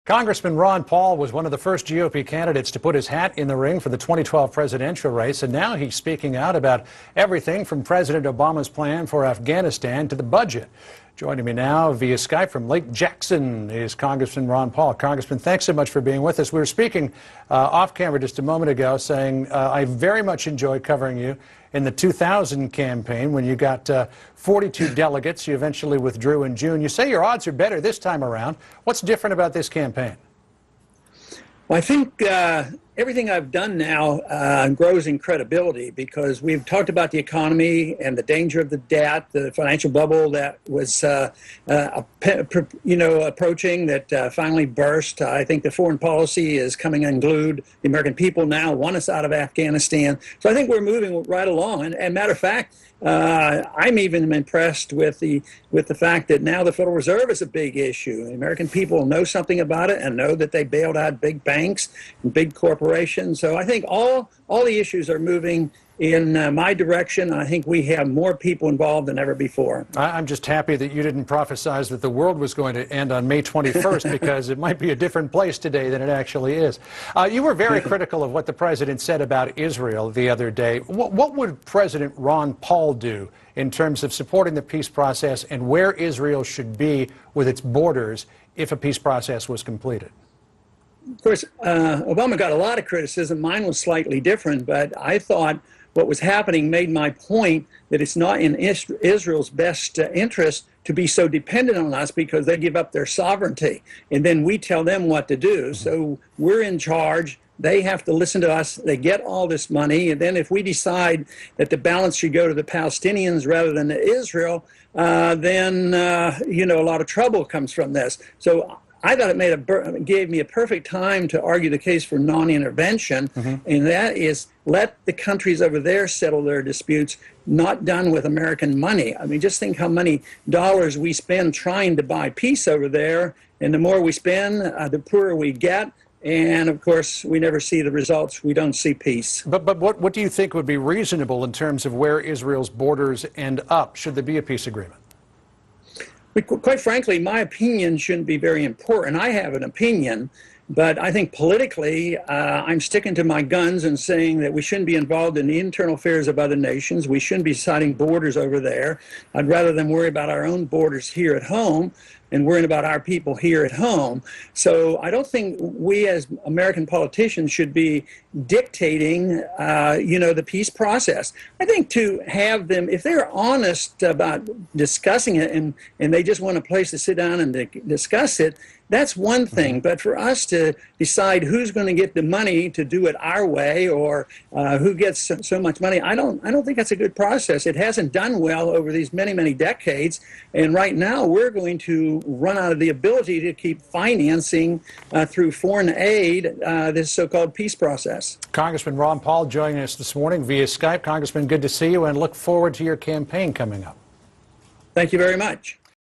Congressman Ron Paul was one of the first GOP candidates to put his hat in the ring for the 2012 presidential race, and now he's speaking out about everything from President Obama's plan for Afghanistan to the budget. Joining me now via Skype from Lake Jackson is Congressman Ron Paul. Congressman, thanks so much for being with us. We were speaking off camera just a moment ago saying I very much enjoyed covering you in the 2000 campaign when you got 42 delegates. You eventually withdrew in June. You say your odds are better this time around. What's different about this campaign? Well, I think everything I've done now grows in credibility because we've talked about the economy and the danger of the debt, the financial bubble that was, approaching, that finally burst. I think the foreign policy is coming unglued. The American people now want us out of Afghanistan. So I think we're moving right along. And matter of fact, I'm even impressed with the fact that now the Federal Reserve is a big issue. The American people know something about it and know that they bailed out big banks and big corporations. So I think all the issues are moving in my direction. I think we have more people involved than ever before. I'm just happy that you didn't prophesize that the world was going to end on May 21st because it might be a different place today than it actually is. You were very critical of what the president said about Israel the other day. What would President Ron Paul do in terms of supporting the peace process and where Israel should be with its borders if a peace process was completed? Of course, Obama got a lot of criticism. Mine was slightly different, but I thought what was happening made my point that it's not in Israel's best interest to be so dependent on us because they give up their sovereignty and then we tell them what to do. So we're in charge. They have to listen to us. They get all this money. And then if we decide that the balance should go to the Palestinians rather than to Israel, then, a lot of trouble comes from this. So I thought it gave me a perfect time to argue the case for non-intervention, and that is let the countries over there settle their disputes, not done with American money. I mean, just think how many dollars we spend trying to buy peace over there, and the more we spend, the poorer we get. And, of course, we never see the results. We don't see peace. But what do you think would be reasonable in terms of where Israel's borders end up? Should there be a peace agreement? Quite frankly, my opinion shouldn't be very important. I have an opinion, but I think politically I'm sticking to my guns and saying that we shouldn't be involved in the internal affairs of other nations. We shouldn't be deciding borders over there. I'd rather than worry about our own borders here at home and worrying about our people here at home. So I don't think we as American politicians should be dictating, the peace process. I think to have them, if they're honest about discussing it and they just want a place to sit down and discuss it, that's one thing. But for us to decide who's going to get the money to do it our way or who gets so much money, I don't think that's a good process. It hasn't done well over these many, many decades. And right now we're going to run out of the ability to keep financing through foreign aid this so-called peace process. Congressman Ron Paul joining us this morning via Skype. Congressman, good to see you and look forward to your campaign coming up. Thank you very much.